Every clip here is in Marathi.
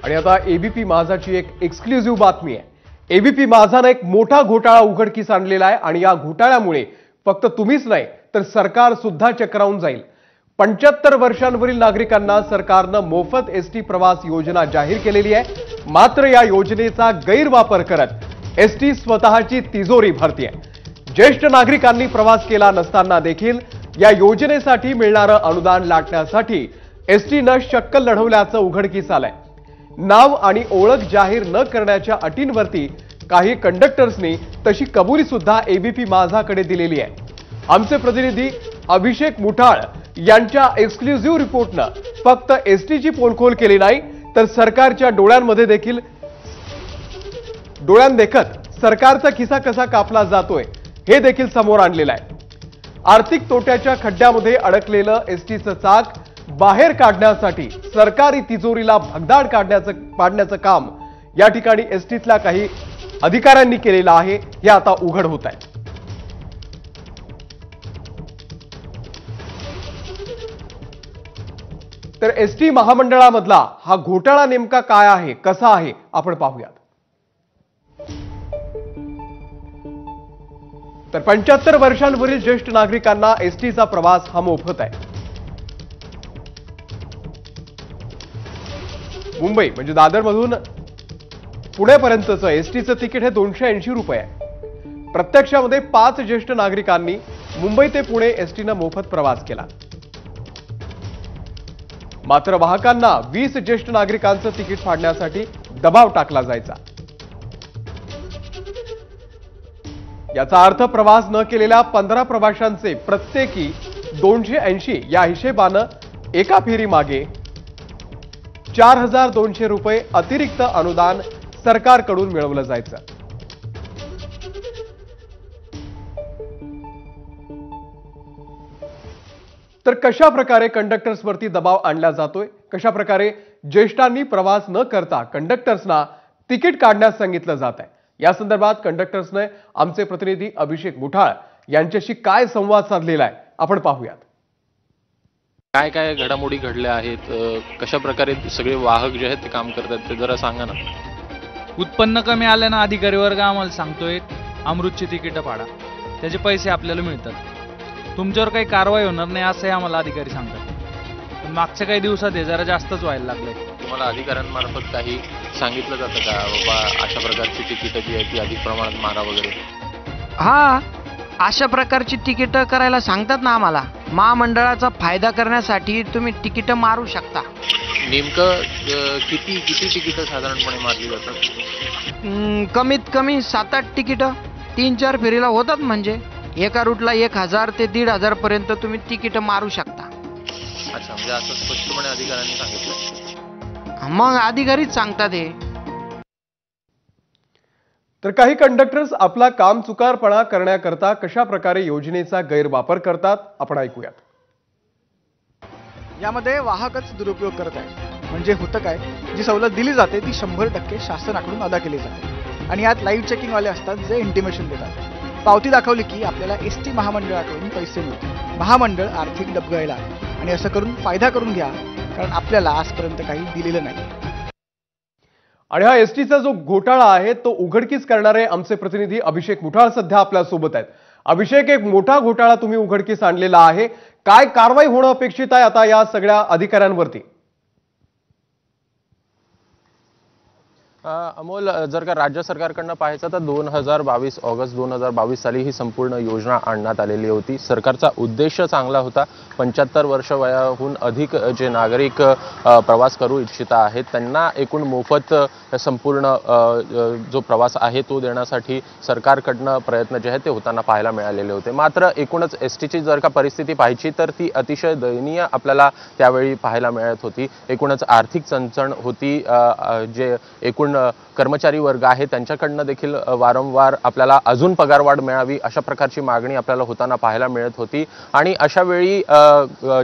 आणि आता एबीपी माझाची एक एक्सक्लुझिव्ह बातमी आहे। एबीपी माझाने एक मोठा घोटाळा उघडकीस आणलेला आहे आणि या घोटाळ्यामुळे फक्त तुम्हीच नाही तर सरकार सुद्धा चक्रावून जाईल। 75 वर्षांवरील नागरिकांना सरकारने मोफत एसटी प्रवास योजना जाहीर केलेली आहे। मात्र या योजनेचा गैरवापर करत एसटी स्वतःची तिजोरी भरते आहे। ज्येष्ठ नागरिकांनी प्रवास केला नसताना देखील या योजनेसाठी मिळणारे अनुदान लाटण्यासाठी एसटीने शक्कल लढवल्याचं उघडकीस आलंय। नाव आणि ओळख जाहीर न करण्याच्या अटींवरती काही कंडक्टर्सनी तशी कबुली सुद्धा एबीपी माझाकडे दिलेली आहे। आमचे प्रतिनिधी अभिषेक मुठाळ यांच्या एक्सक्लुझिव्ह रिपोर्टने फक्त एसटीची पोलखोल केली नाही तर सरकारच्या डोळ्यांमध्ये देखील देखत सरकारचा खिसा कसा कापला जातोय हे देखील समोर आणलेलं आहे। आर्थिक तोट्याच्या खड्ड्यामध्ये अडकलेलं एसटीचं चाक बाहेर काढण्यासाठी सरकारी तिजोरीला भगदाड पाडण्याचं काम या ठिकाणी एसटीतल्या काही अधिकाऱ्यांनी केलेलं आहे हे आता उघड होत आहे। तर एसटी महामंडळामधला हा घोटाळा नेमका काय आहे कसा आहे आपण पाहूयात। तर 75 वर्षांवरील ज्येष्ठ नागरिकांना एसटीचा प्रवास हा मोफत आहे। मुंबई म्हणजे दादरमधून पुण्यापर्यंतचं एसटीचं तिकीट हे 280 रुपये आहे। प्रत्यक्षामध्ये 5 ज्येष्ठ नागरिकांनी मुंबई ते पुणे एसटीने मोफत प्रवास केला। मात्र वाहकांना 20 ज्येष्ठ नागरिकांचं तिकीट फाडण्यासाठी दबाव टाकला जायचा। याचा अर्थ प्रवास न केलेल्या 15 प्रवाशांचे प्रत्येकी 280 या हिशेबाने एका फेरी मागे 4200 रुपये अतिरिक्त अनुदान सरकारकडून मिळवलं जायचं। तर कशा प्रकारे कंडक्टर्सवरती दबाव आणला जातोय, कशा प्रकारे ज्येष्ठांनी प्रवास न करता कंडक्टर्सना तिकीट काढण्यास सांगितलं जात आहे, या संदर्भात कंडक्टर्सने आमचे प्रतिनिधी अभिषेक मुठाळ यांच्याशी काय संवाद साधलेला आहे आपण पाहूयात। काय काय घडामोडी घडल्या आहेत, कशा प्रकारे सगळे वाहक जे आहेत ते काम करतात ते जरा सांगा ना। उत्पन्न कमी आल्यानं अधिकारी वर्ग आम्हाला सांगतोय अमृतची तिकीटं फाडा, त्याचे पैसे आपल्याला मिळतात, तुमच्यावर काही कारवाई होणार नाही असंही आम्हाला अधिकारी सांगतात। पण मागच्या काही दिवसात हे जरा जास्तच व्हायला लागलंय। तुम्हाला अधिकाऱ्यांमार्फत काही सांगितलं जातं का बाबा अशा प्रकारची तिकीटं जी आहेत ती अधिक प्रमाणात मारा वगैरे? हा, अशा प्रकारची तिकीटं करायला सांगतात ना आम्हाला। महामंडळाचा फायदा करण्यासाठी तुम्ही तिकीटं मारू शकता। नेमकं किती तिकीटं साधारणपणे मारली जातात? कमीत कमी 7-8 तिकीटं 3-4 फेरीला होतात। म्हणजे एका रूटला 1000 ते 1500 पर्यंत तुम्ही तिकीटं मारू शकता। अच्छा, म्हणजे असं स्पष्टपणे अधिकाऱ्यांनी सांगितलं? मग अधिकारीच सांगतात हे। तर काही कंडक्टर्स आपला कामचुकारपणा करण्याकरता कशा प्रकारे योजनेचा गैरवापर करतात आपण ऐकूयात। यामध्ये वाहकच दुरुपयोग करत आहे। म्हणजे होतं काय, जी सवलत दिली जाते ती 100% शासनाकडून अदा केली जाते आणि यात लाईव्ह चेकिंग वाले असतात जे इंटिमेशन देतात। पावती दाखवली की आपल्याला एसटी महामंडळाकडून पैसे मिळतात। महामंडळ आर्थिक डबघाईला आहे आणि असं करून फायदा करून घ्या, कारण आपल्याला आजपर्यंत काही दिलेलं नाही। आणि हा एसटीचा जो घोटाळा आहे तो उघडकीस करणारे आमचे प्रतिनिधी अभिषेक मुठाळ सध्या आपल्या सोबत आहेत। अभिषेक, एक मोठा घोटाळा तुम्ही उघडकीस आणलेला आहे, काय कारवाई होणं अपेक्षित आहे आता या सगळ्या अधिकाऱ्यांवरती? अमोल, जर का राज्य सरकारकडनं पाहायचं तर 2022 ऑगस्ट 2022 साली ही संपूर्ण योजना आणण्यात आलेली होती। सरकारचा उद्देश चांगला होता। 75 वर्ष वयाहून अधिक जे नागरिक प्रवास करू इच्छित आहेत त्यांना एकूण मोफत संपूर्ण जो प्रवास आहे तो देण्यासाठी सरकारकडनं प्रयत्न जे आहेत ते होताना पाहायला मिळालेले होते। मात्र एकूणच एसटीची जर का परिस्थिती पाहायची तर ती अतिशय दयनीय आपल्याला त्यावेळी पाहायला मिळत होती। एकूणच आर्थिक चणचण होती। जे एकूण एकूण कर्मचारी वर्ग आहे त्यांच्याकडनं देखील वारंवार आपल्याला अजून पगारवाढ मिळावी अशा प्रकारची मागणी आपल्याला होताना पाहायला मिळत होती। आणि अशा वेळी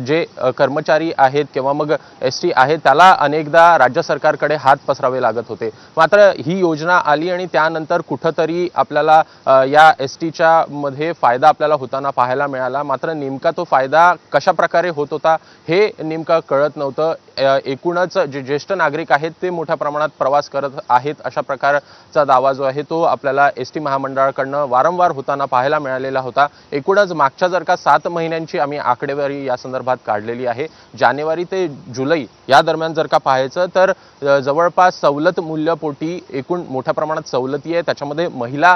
जे कर्मचारी आहेत किंवा मग एसटी आहे त्याला अनेकदा राज्य सरकारकडे हात पसरावे लागत होते। मात्र ही योजना आली आणि त्यानंतर कुठंतरी आपल्याला या एसटीच्या मध्ये फायदा आपल्याला होताना पाहायला मिळाला। मात्र नेमका तो फायदा कशा प्रकारे होत होता हे नेमका कळत नव्हतं। एकूणच जे ज्येष्ठ नागरिक आहेत ते मोठ्या प्रमाणात प्रवास करत आहेत अशा प्रकारचा दावा जो आहे तो आपल्याला एसटी महामंडळाकडनं वारंवार होताना पाहायला मिळालेला होता। एकूणच मागच्या जर का 7 महिन्यांची आम्ही आकडेवारी या संदर्भात काढलेली आहे। जानेवारी ते जुलै या दरम्यान जर का पाहायचं तर जवळपास सवलत मूल्यपोटी एकूण मोठ्या प्रमाणात सवलती आहे। त्याच्यामध्ये महिला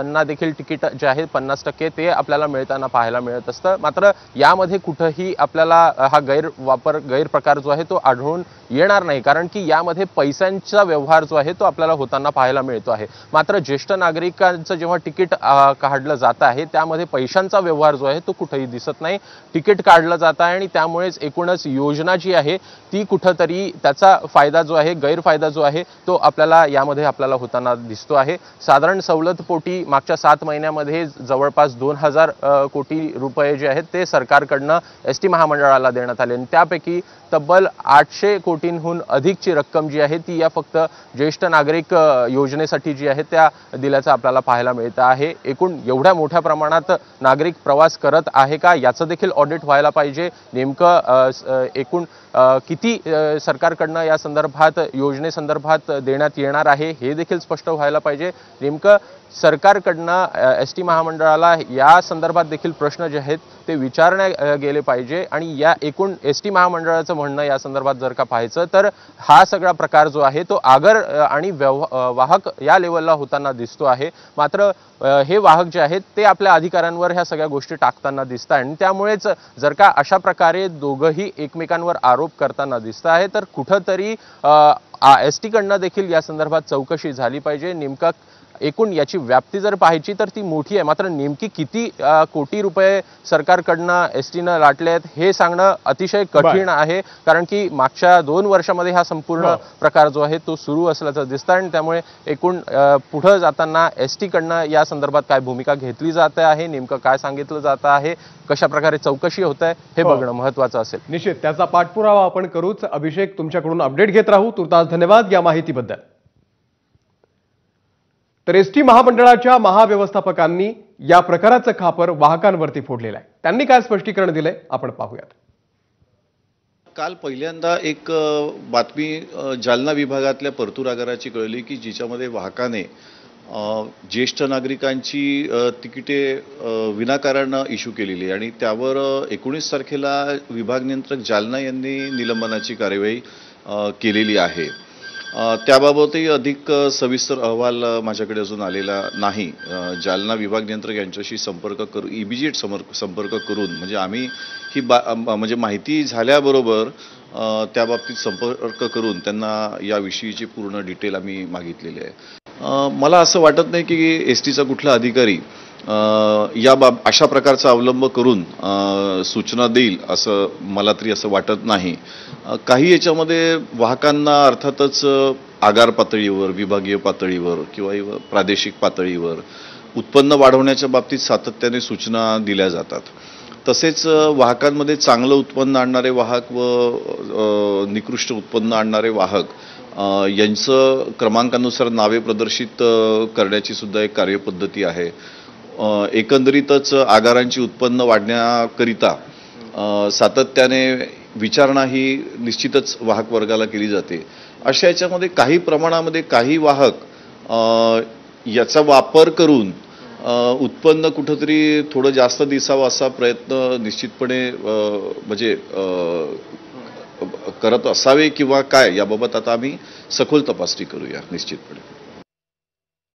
ना देखील तिकीट जे आहे 50% ते आपल्याला मिळताना पाहायला मिळत असतं। मात्र यामध्ये कुठेही आपल्याला हा गैरप्रकार जो आहे तो आढळून येणार नाही, कारण की यामध्ये पैशांचा व्यवहार जो आहे तो आपल्याला होताना पाहायला मिळतो आहे। मात्र ज्येष्ठ नागरिकांचं जेव्हा तिकीट काढलं जात आहे त्यामध्ये पैशांचा व्यवहार जो आहे तो कुठेही दिसत नाही। तिकीट काढलं जात आहे आणि त्यामुळेच एकूणच योजना जी आहे ती कुठंतरी त्याचा फायदा जो आहे गैरफायदा जो आहे तो आपल्याला यामध्ये आपल्याला होताना दिसतो आहे। साधारण सवलत पोटी मागच्या 7 महिन्यामध्ये जवळपास 2000 कोटी रुपये जे आहेत ते सरकारकडनं एसटी महामंडळाला देण्यात आले आणि त्यापैकी तब्बल 800 कोटींहून अधिकची रक्कम जी आहे ती या फक्त ज्येष्ठ नागरिक योजनेसाठी जी आहे त्या दिल्याचं आपल्याला पाहायला मिळतं आहे। एकूण एवढ्या मोठ्या प्रमाणात नागरिक प्रवास करत आहे का याचं देखील ऑडिट व्हायला पाहिजे। नेमकं एकूण किती सरकारकडनं या संदर्भात योजनेसंदर्भात देण्यात येणार आहे हे देखील स्पष्ट व्हायला पाहिजे। नेमकं सरकारकडनं एसटी महामंडळाला या संदर्भात देखील प्रश्न जे आहेत ते विचारण्यात गेले पाहिजे आणि या एकूण एसटी महामंडळाचं म्हणणं या संदर्भात जर का पाहायचं तर हा सगळा प्रकार जो आहे तो आगर आणि वाहक या लेवलला होताना दिसतो आहे। मात्र हे वाहक जे आहेत ते आपल्या अधिकाऱ्यांवर ह्या सगळ्या गोष्टी टाकताना दिसत आहेत आणि त्यामुळेच जर का अशा प्रकारे दोघंही एकमेकांवर आरोप करताना दिसत आहे तर कुठंतरी एसटी कडनं देखील या संदर्भात चौकशी झाली पाहिजे। नेमका एकूण याची व्याप्ती जर पाहायची तर ती मोठी आहे, मात्र नेमकी किती कोटी रुपये सरकारकडनं एसटीनं लाटले आहेत हे सांगणं अतिशय कठीण आहे, कारण की मागच्या 2 वर्षामध्ये हा संपूर्ण प्रकार जो आहे तो सुरू असल्याचं दिसतं आणि त्यामुळे एकूण पुढे जाताना एसटी कडनं या संदर्भात काय भूमिका घेतली जात आहे, नेमकं काय सांगितलं जात आहे, कशा प्रकारे चौकशी होत आहे हे बघणं महत्त्वाचं असेल। निश्चित त्याचा पाठपुरावा आपण करूच। अभिषेक, तुमच्याकडून अपडेट घेत राहू। तुर्तास धन्यवाद या माहितीबद्दल। तर एसटी महामंडळाच्या महाव्यवस्थापकांनी या प्रकाराचं खापर वाहकांवरती फोडलेलं आहे। त्यांनी काय स्पष्टीकरण दिलंय आपण पाहूयात। काल पहिल्यांदा एक बातमी जालना विभागातल्या परतूर आगाराची कळली की जिच्यामध्ये वाहकाने ज्येष्ठ नागरिकांची तिकिटे विनाकारण इश्यू केलेली आणि त्यावर 19 तारखेला विभाग नियंत्रक जालना यांनी निलंबनाची कार्यवाही केलेली आहे। त्याबाबतही अधिक सविस्तर अहवाल माझ्याकडे अजून आलेला नाही। जालना विभाग नियंत्रक यांच्याशी संपर्क करू इमिजिएट संपर्क करून म्हणजे आम्ही ही म्हणजे माहिती झाल्याबरोबर त्या बाबतीत संपर्क करून त्यांना याविषयीची पूर्ण डिटेल आम्ही मागितलेली आहे। मला असं वाटत नाही की एसटीचा कुठला अधिकारी अशा प्रकारचा अवलंब करून सूचना देईल असं मला तरी असं वाटत नाही। काही याच्यामध्ये वाहकांना अर्थातच आगार पातळीवर, विभागीय पातळीवर किंवा प्रादेशिक पातळीवर उत्पन्न वाढवण्याच्या बाबतीत सातत्याने सूचना दिल्या जातात। तसेच वाहकांमध्ये चांगलं उत्पन्न आणणारे वाहक व निकृष्ट उत्पन्न आणणारे वाहक यांचं क्रमांकानुसार नावे प्रदर्शित करण्याची सुद्धा एक कार्यपद्धती आहे। एकंदरीतच आगारांची उत्पन्न वाढण्याकरिता सातत्याने विचारणा ही निश्चितच वाहक वर्गाला केली जाते। अशा याच्यामध्ये काही प्रमाणामध्ये काही वाहक याचा वापर करून उत्पन्न कुठंतरी थोडं जास्त दिसावं असा प्रयत्न निश्चितपणे म्हणजे करत असावे किंवा काय याबाबत आता आम्ही सखोल तपासणी करूया निश्चितपणे।